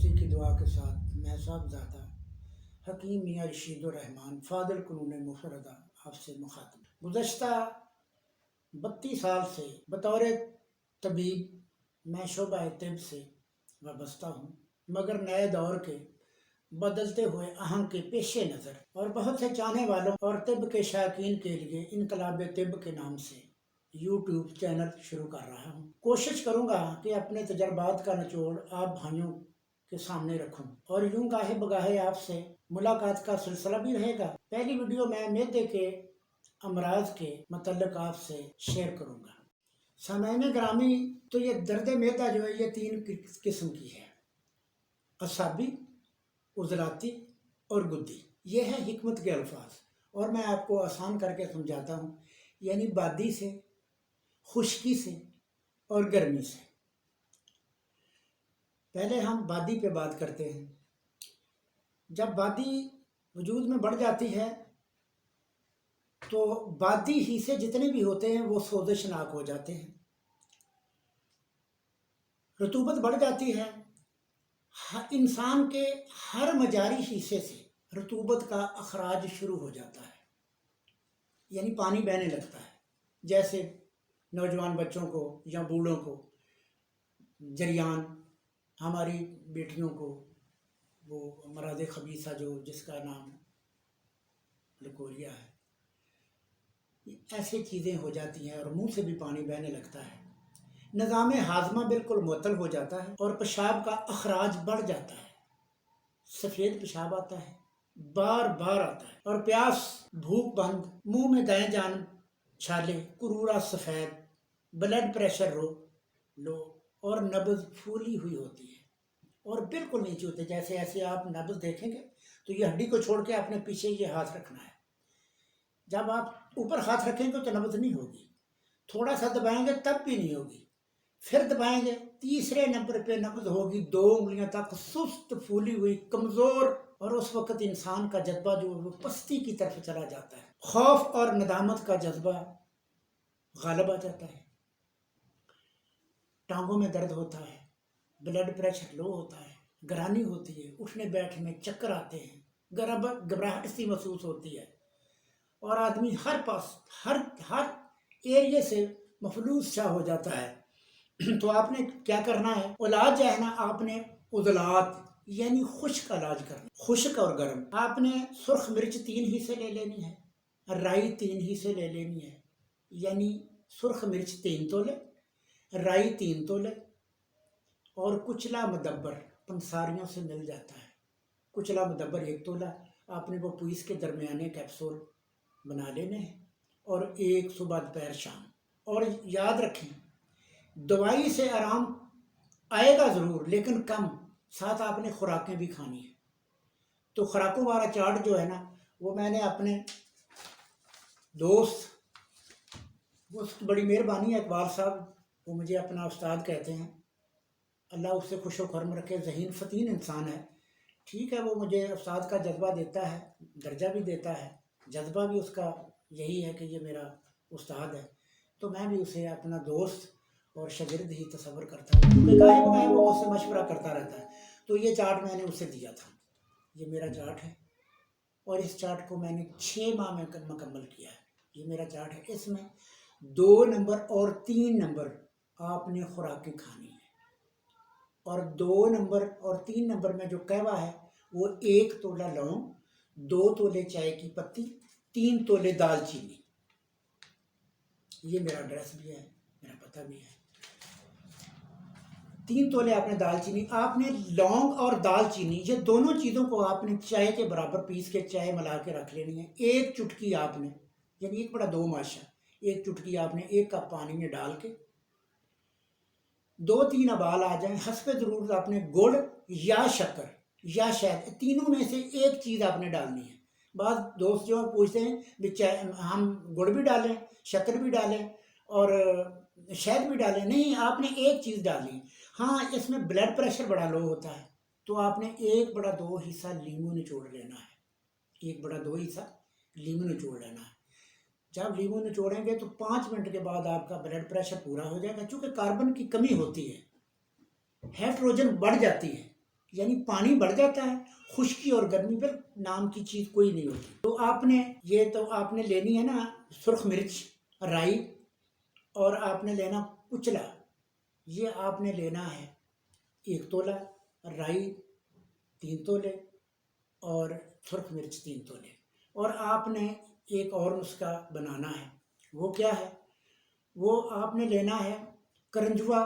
بچی کی دعا کے ساتھ میں صاحبزادہ حکیم میاں رشید الرحمان فاضل قانون مفردہ آپ سے مخاطب۔ گزشتہ 32 سال سے بطور طبیب میں شعبہ طب سے وابستہ ہوں، مگر نئے دور کے بدلتے ہوئے اہم کے پیش نظر اور بہت سے چاہنے والوں اور طب کے شائقین کے لیے انقلاب طب کے نام سے یوٹیوب چینل شروع کر رہا ہوں۔ کوشش کروں گا کہ اپنے تجربات کا نچوڑ آپ بھائیوں کے سامنے رکھوں اور یوں گاہے بگاہے آپ سے ملاقات کا سلسلہ بھی رہے گا۔ پہلی ویڈیو میں معدے کے امراض کے متعلق آپ سے شیئر کروں گا۔ سامعین گرامی، تو یہ درد معدہ جو ہے یہ 3 قسم کی ہے: اعصابی، عضلاتی اور گدی۔ یہ ہے حکمت کے الفاظ اور میں آپ کو آسان کر کے سمجھاتا ہوں، یعنی بادی سے، خشکی سے اور گرمی سے۔ پہلے ہم بادی پہ بات کرتے ہیں۔ جب بادی وجود میں بڑھ جاتی ہے تو بادی ہی سے جتنے بھی ہوتے ہیں وہ سوزشناک ہو جاتے ہیں، رطوبت بڑھ جاتی ہے، انسان کے ہر مجاری حصے سے رطوبت کا اخراج شروع ہو جاتا ہے، یعنی پانی بہنے لگتا ہے۔ جیسے نوجوان بچوں کو یا بوڑھوں کو جریان، ہماری بیٹیوں کو وہ مرض خبیثہ جس کا نام لکوریا ہے، ایسی چیزیں ہو جاتی ہیں اور منہ سے بھی پانی بہنے لگتا ہے۔ نظام ہاضمہ بالکل معطل ہو جاتا ہے اور پیشاب کا اخراج بڑھ جاتا ہے، سفید پیشاب آتا ہے، بار بار آتا ہے، اور پیاس، بھوک بند، منہ میں دائیں جانب چھالے، قرورہ سفید، بلڈ پریشر لو اور نبض پھولی ہوئی ہوتی ہے اور بالکل نیچے ہوتے۔ جیسے ایسے آپ نبض دیکھیں گے تو یہ ہڈی کو چھوڑ کے اپنے پیچھے یہ ہاتھ رکھنا ہے۔ جب آپ اوپر ہاتھ رکھیں گے تو نبض نہیں ہوگی، تھوڑا سا دبائیں گے تب بھی نہیں ہوگی، پھر دبائیں گے، تیسرے نمبر پہ نبض ہوگی 2 انگلیاں تک، سست، پھولی ہوئی، کمزور، اور اس وقت انسان کا جذبہ جو وہ پستی کی طرف چلا جاتا ہے، خوف اور ندامت کا جذبہ غالب آ جاتا ہے، ٹانگوں میں درد ہوتا ہے، بلڈ پریشر لو ہوتا ہے، گرانی ہوتی ہے، اٹھنے بیٹھنے میں چکر آتے ہیں، گھبراہٹ سی محسوس ہوتی ہے، اور آدمی ہر ایریے سے مفلوج سا ہو جاتا ہے۔ تو آپ نے کیا کرنا ہے؟ علاج جو ہے نا، آپ نے عضلات یعنی خشک علاج کرنا، خشک اور گرم۔ آپ نے سرخ مرچ 3 حصے لے لینی ہے، رائی 3 حصے لے لینی ہے، یعنی سرخ مرچ 3 تولے، رائی 3 تولے، اور کچلا مدبر پنساریوں سے مل جاتا ہے، کچلا مدبر 1 تولہ۔ آپ نے وہ پیس کے درمیانے کیپسول بنا لینے ہیں، اور 1 صبح دوپہر شام۔ اور یاد رکھیں، دوائی سے آرام آئے گا ضرور لیکن کم، ساتھ آپ نے خوراکیں بھی کھانی ہیں۔ تو خوراکوں والا چارٹ جو ہے نا، وہ میں نے اپنے دوست، وہ بڑی مہربانی ہے، اقبال صاحب، وہ مجھے اپنا استاد کہتے ہیں، اللہ اس سے خوش و خرم رکھے، ذہین فتین انسان ہے، ٹھیک ہے، وہ مجھے استاد کا جذبہ دیتا ہے، درجہ بھی دیتا ہے، جذبہ بھی اس کا یہی ہے کہ یہ میرا استاد ہے، تو میں بھی اسے اپنا دوست اور شاگرد ہی تصور کرتا ہوں، کیونکہ گاہے بگاہے وہ مجھ سے مشورہ کرتا رہتا ہے۔ تو یہ چارٹ میں نے اسے دیا تھا، یہ میرا چارٹ ہے، اور اس چارٹ کو میں نے 6 ماہ میں مکمل کیا ہے۔ یہ میرا چارٹ ہے، اس میں 2 نمبر اور 3 نمبر آپ نے خوراکیں کھانی ہیں، اور 2 نمبر اور 3 نمبر میں جو قہوہ ہے وہ 1 تولہ لونگ، 2 تولے چائے کی پتی، 3 تولے دال چینی۔ یہ میرا ایڈریس بھی ہے، میرا پتہ بھی ہے۔ 3 تولے آپ نے دال چینی، آپ نے لونگ اور دال چینی، یہ دونوں چیزوں کو آپ نے چائے کے برابر پیس کے چائے ملا کے رکھ لینی ہے۔ 1 چٹکی آپ نے، یعنی 1/2 ماشا، 1 چٹکی آپ نے 1 کپ پانی میں ڈال کے 2-3 ابال آ جائیں، حسب ضرورت آپ نے گڑ یا شکر یا شہد، تینوں میں سے ایک چیز آپ نے ڈالنی ہے۔ بعض دوست جو پوچھتے ہیں ہم گڑ بھی ڈالیں، شکر بھی ڈالیں اور شہد بھی ڈالیں، نہیں، آپ نے ایک چیز ڈالنی۔ ہاں، اس میں بلڈ پریشر بڑا لو ہوتا ہے تو آپ نے 1/2 حصہ لیمو نچوڑ لینا ہے، 1/2 حصہ لیمو نچوڑ لینا ہے۔ جب لیمو نچوڑیں گے تو 5 منٹ کے بعد آپ کا بلڈ پریشر پورا ہو جائے گا، چونکہ کاربن کی کمی ہوتی ہے، ہائیڈروجن بڑھ جاتی ہے، یعنی پانی بڑھ جاتا ہے، خشکی اور گرمی پر نام کی چیز کوئی نہیں ہوتی۔ تو آپ نے لینی ہے نا سرخ مرچ، رائی، اور آپ نے لینا کچلا، یہ آپ نے لینا ہے 1 تولہ، رائی 3 تولے اور سرخ مرچ 3 تولے۔ اور آپ نے ایک اور نسخہ بنانا ہے، وہ کیا ہے؟ وہ آپ نے لینا ہے کرنجوا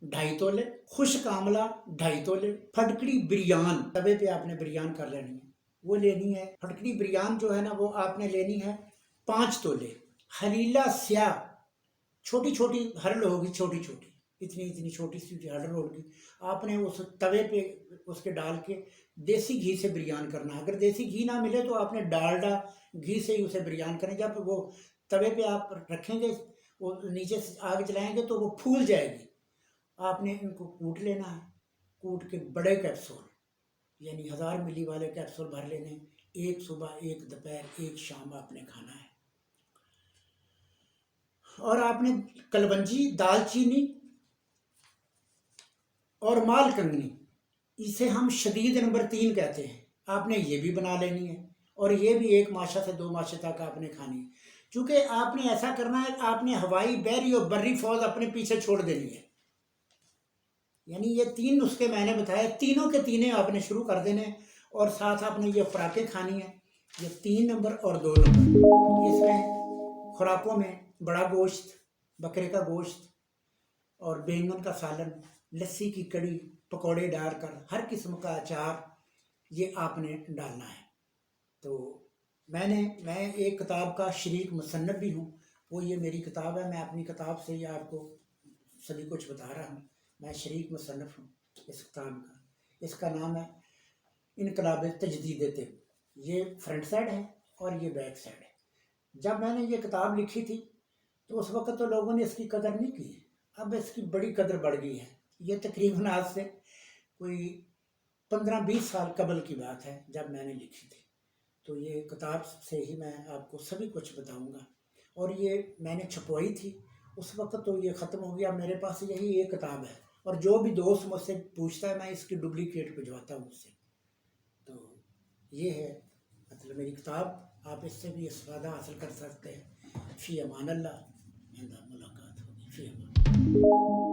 2.5 تولے، خشک آملہ 2.5 تولے، پھٹکڑی بریان، توے پہ آپ نے بریان کر لینی ہے، وہ لینی ہے۔ پھٹکڑی بریان جو ہے نا وہ آپ نے لینی ہے 5 تولے۔ حلیلہ سیاہ چھوٹی چھوٹی ہرل ہوگی، چھوٹی چھوٹی اتنی چھوٹی سی ہرل ہوگی، آپ نے اس توے پہ اس کے ڈال کے دیسی گھی سے بریان کرنا ہے۔ اگر دیسی گھی نہ ملے تو آپ نے ڈالڈا گھی سے ہی اسے بریان کریں۔ جب وہ توے پہ آپ رکھیں گے، وہ نیچے سے آگ جلائیں گے تو وہ پھول جائے گی۔ آپ نے ان کو کوٹ لینا ہے، کوٹ کے بڑے کیپسول یعنی 1000 ملی والے کیپسول بھر لینے، 1 صبح 1 دوپہر 1 شام آپ نے کھانا ہے۔ اور آپ نے کلونجی، دال چینی اور مال کنگنی، اسے ہم شدید نمبر 3 کہتے ہیں، آپ نے یہ بھی بنا لینی ہے، اور یہ بھی 1 ماشا سے 2 ماشے تک آپ نے کھانی ہے۔ چونکہ آپ نے ایسا کرنا ہے، آپ نے ہوائی، بحری اور بری فوج اپنے پیچھے چھوڑ دینی ہے۔ یعنی یہ 3 نسخے میں نے بتائے، تینوں کے تینے آپ نے شروع کر دینے، اور ساتھ آپ نے یہ خوراکیں کھانی ہیں، یہ 3 نمبر اور 2 نمبر۔ اس میں خوراکوں میں بڑا گوشت، بکرے کا گوشت اور بینگن کا سالن، لسی کی کڑی، پکوڑے ڈال کر، ہر قسم کا اچار، یہ آپ نے ڈالنا ہے۔ تو میں ایک کتاب کا شریک مصنف بھی ہوں، وہ یہ میری کتاب ہے، میں اپنی کتاب سے یہ آپ کو سبھی کچھ بتا رہا ہوں، میں شریک مصنف ہوں اس کتاب کا۔ اس کا نام ہے انقلاب تجدید طب، یہ فرنٹ سائڈ ہے اور یہ بیک سائڈ ہے۔ جب میں نے یہ کتاب لکھی تھی تو اس وقت تو لوگوں نے اس کی قدر نہیں کی، اب اس کی بڑی قدر بڑھ گئی ہے۔ یہ تقریباً آج سے کوئی 15-20 سال قبل کی بات ہے جب میں نے لکھی تھی۔ تو یہ کتاب سے ہی میں آپ کو سبھی کچھ بتاؤں گا، اور یہ میں نے چھپوائی تھی اس وقت تو یہ ختم ہو گیا، میرے پاس یہی ایک کتاب ہے، اور جو بھی دوست مجھ سے پوچھتا ہے میں اس کی ڈپلیکیٹ بھجواتا ہوں اس سے۔ تو یہ ہے مطلب میری کتاب، آپ اس سے بھی استفادہ حاصل کر سکتے ہیں۔ فی امان اللہ، ملاقات ہوگی، فی امان۔